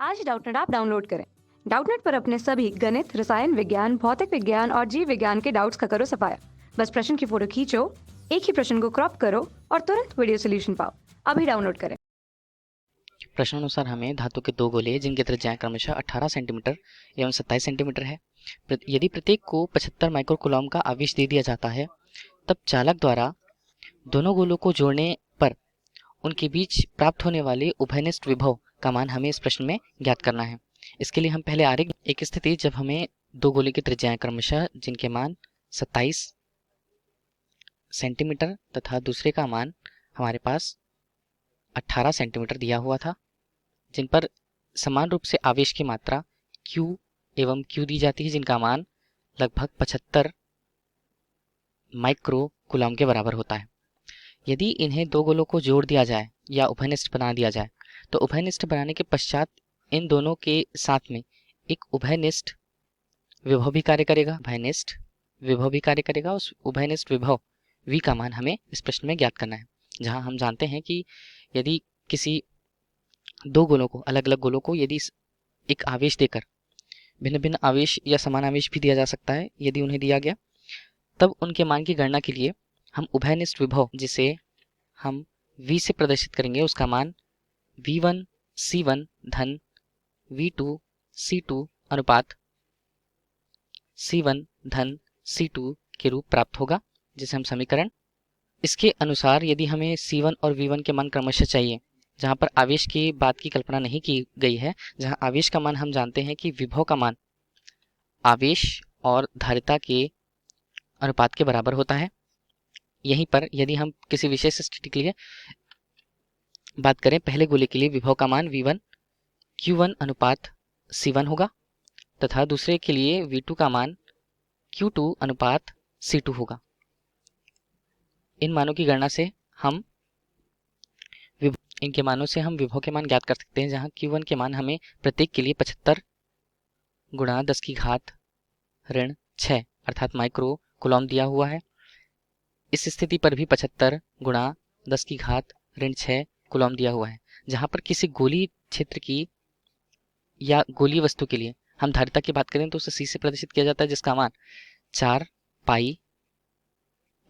आज Doubtnut app download करें। Doubtnut पर अपने सभी गणित, रसायन विज्ञान, भौतिक विज्ञान और जीव विज्ञान के डाउट्स का करो सफाया। बस प्रश्न की फोटो खींचो, एक ही प्रश्न को क्रॉप करो और तुरंत वीडियो सोल्यूशन पाओ। अभी डाउनलोड करें। प्रश्नानुसार हमें धातु के दो गोले जिनकी त्रिज्याएं क्रमशः 18 सेंटीमीटर एवं 27 सेंटीमीटर है, यदि प्रत्येक को 75 माइक्रोकूलॉम का आवेश दे दिया जाता है, तब चालक द्वारा दोनों गोलों को जोड़ने पर उनके बीच प्राप्त होने वाले उभयनिष्ठ विभव का मान हमें इस प्रश्न में ज्ञात करना है। इसके लिए हम पहले आरेख, एक स्थिति जब हमें दो गोले की त्रिज्याएं क्रमशः जिनके मान 27 सेंटीमीटर तथा दूसरे का मान हमारे पास 18 सेंटीमीटर दिया हुआ था, जिन पर समान रूप से आवेश की मात्रा Q एवं Q दी जाती है, जिनका मान लगभग 75 माइक्रो कूलम के बराबर होता है। यदि इन्हें दो गोलों को जोड़ दिया जाए या उभयनिष्ठ बना दिया जाए, तो उभयनिष्ठ बनाने के पश्चात इन दोनों के साथ में एक उभयनिष्ठ विभव भी कार्य करेगा। उभयनिष्ठ विभव भी कार्य करेगा। उस उभयनिष्ठ विभव V का मान हमें इस प्रश्न में ज्ञात करना है, जहां हम जानते हैं कि यदि किसी दो गोलों को, अलग अलग गोलों को यदि एक आवेश देकर, भिन्न भिन्न आवेश या समान आवेश भी दिया जा सकता है, यदि उन्हें दिया गया, तब उनके मान की गणना के लिए हम उभयनिष्ठ विभव, जिसे हम V से प्रदर्शित करेंगे, उसका मान V1 C1 धन V2 C2 अनुपात C1 धन C2 के रूप प्राप्त होगा, जिसे हम समीकरण, इसके अनुसार यदि हमें C1 और V1 के मान क्रमशः चाहिए, जहां पर आवेश की बात की कल्पना नहीं की गई है, जहां आवेश का मान हम जानते हैं कि विभव का मान आवेश और धारिता के अनुपात के बराबर होता है। यहीं पर यदि हम किसी विशेष स्थिति के लिए बात करें, पहले गोले के लिए विभव का मान V1 Q1 अनुपात C1 होगा तथा दूसरे के लिए V2 का मान Q2 अनुपात C2 होगा। इन मानों की गणना से हम इनके मानों से हम विभव के मान ज्ञात कर सकते हैं, जहां Q1 के मान हमें प्रत्येक के लिए 75 गुणा 10 की घात ऋण 6 अर्थात माइक्रो कूलम दिया हुआ है। इस स्थिति पर भी 75 गुणा 10 की घात ऋण 6 कूलम दिया हुआ है, जहां पर किसी गोली क्षेत्र की या गोलीय वस्तु के लिए हम धारिता की बात करें तो उसे C से प्रदर्शित किया जाता है, जिसका मान 4 पाई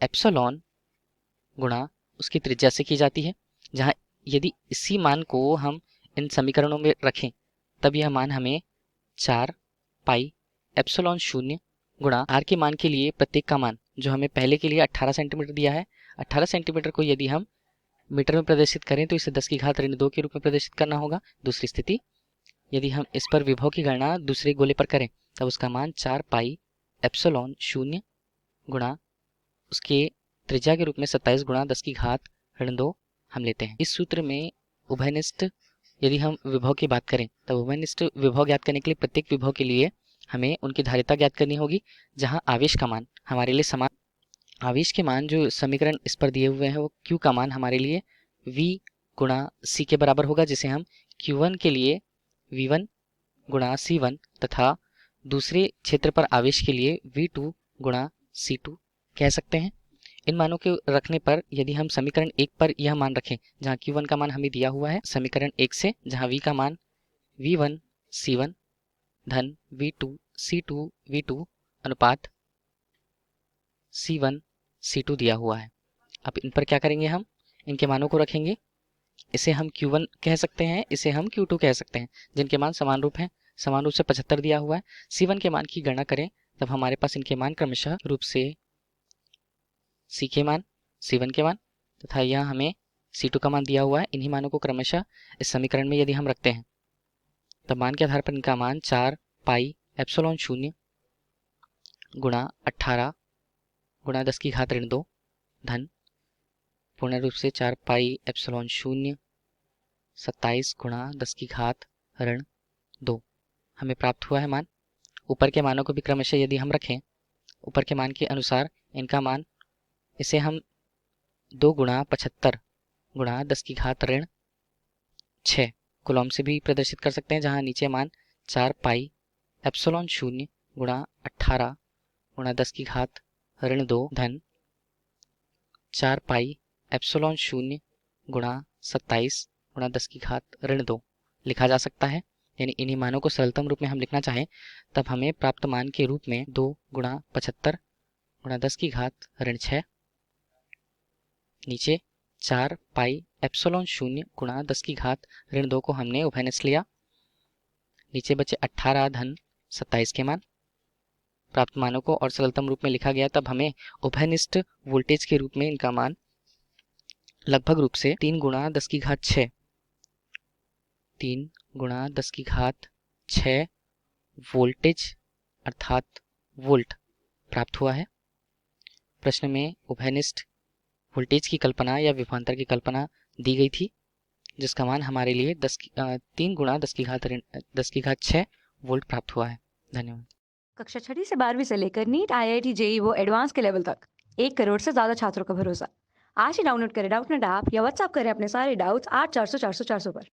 एप्सिलॉन गुणा उसकी त्रिज्या से की जाती है। जहां यदि इसी मान को हम इन समीकरणों में रखें, तब यह मान हमें 4 पाई एप्सिलॉन 0 गुणा R के मान के लिए प्रत्येक का मान, जो हमें पहले के लिए 18 सेंटीमीटर दिया है, 18 सेंटीमीटर को यदि हम मीटर में प्रदर्शित करें तो इसे 10 की घात ऋण 2 के रूप में प्रदर्शित करना होगा। दूसरी स्थिति, यदि हम इस पर विभव की गणना दूसरे गोले पर करें, तब उसका मान 4 पाई एप्सिलॉन 0 गुणा उसके त्रिज्या के रूप में 27 गुणा 10 की घात ऋण 2 हम लेते हैं। इस सूत्र में उभयनिष्ठ यदि हम विभव की बात करें, तब उभयनिष्ठ विभव ज्ञात करने के लिए प्रत्येक विभव के लिए हमें उनकी धारिता ज्ञात करनी होगी, जहां आवेश का मान हमारे लिए समान, आवेश के मान जो समीकरण इस पर दिए हुए हैं, वो Q का मान हमारे लिए V गुणा C के बराबर होगा, जिसे हम Q1 के लिए V1 गुणा C1 तथा दूसरे क्षेत्र पर आवेश के लिए V2 गुणा C2 कह सकते हैं। इन मानों के रखने पर यदि हम समीकरण 1 पर यह मान रखें, जहां Q1 का मान हमें दिया हुआ है समीकरण 1 से, जहां V का मान V1 C1 धन V2 C2 V2 अनुपात C1 C2 दिया हुआ है। अब इन पर क्या करेंगे, हम इनके मानों को रखेंगे। इसे हम Q1 कह सकते हैं, इसे हम Q2 कह सकते हैं, जिनके मान समान रूप हैं। समान रूप से 75 दिया हुआ है। C1 के मान की गणना करें, तब हमारे पास इनके मान क्रमशः रूप से C के मान, C1 के मान तथा यह हमें C2 का मान दिया हुआ है। इन्हीं मानों को क्रमशः इस समीकरण में यदि हम रखते हैं, तब मान के आधार पर इनका मान 4 पाई एप्सिलॉन 0 गुणा 18 गुणा 10 की घात ऋण 2 धन पूर्ण रूप से 4 पाई एप्सिलॉन 0 27 गुणा 10 की घात ऋण 2 हमें प्राप्त हुआ है मान। ऊपर के मानों को भी क्रमशः यदि हम रखें, ऊपर के मान के अनुसार इनका मान, इसे हम 2 गुणा 75 गुणा 10 की घात ऋण 6 कूलम से भी प्रदर्शित कर सकते हैं, जहां नीचे मान 4 पाई एप्सिलॉन 0 गुणा 18 गुणा 10 की घात ऋण 2 धन 4 पाई एप्सिलॉन 0 गुणा 27 गुणा 10 की घात ऋण 2 लिखा जा सकता है। यानी इन्हीं मानों को सरलतम रूप में हम लिखना चाहें तब हमें प्राप्त मान के रूप में 2 गुणा 75 गुणा 10 की घात ऋण 6, नीचे 4 पाई एप्सिलॉन 0 गुणा 10 की घात ऋण 2 को हमने उभयनिष्ठ लिया, नीचे बचे 18 धन 27 के मान। प्राप्त मानों को और सरलतम रूप में लिखा गया तब हमें उभयनिष्ठ वोल्टेज के रूप में इनका मान लगभग रूप से 3 गुणा 10 की घात 6 3 गुणा 10 की घात 6 वोल्टेज अर्थात वोल्ट प्राप्त हुआ है। प्रश्न में उभयनिष्ठ वोल्टेज की कल्पना या विभवांतर की कल्पना दी गई थी जिसका मान हमारे लिए 3 गुणा 10 की घात 6 वोल्ट प्राप्त हुआ है। धन्यवाद। कक्षा 6ठी से 12वीं से लेकर नीट, IIT, JEE वो एडवांस के लेवल तक 1 करोड़ से ज्यादा छात्रों का भरोसा। आज ही डाउनलोड करें डाउटनेट ऐप या व्हाट्सएप करें अपने सारे डाउट्स 8400 400 400 पर।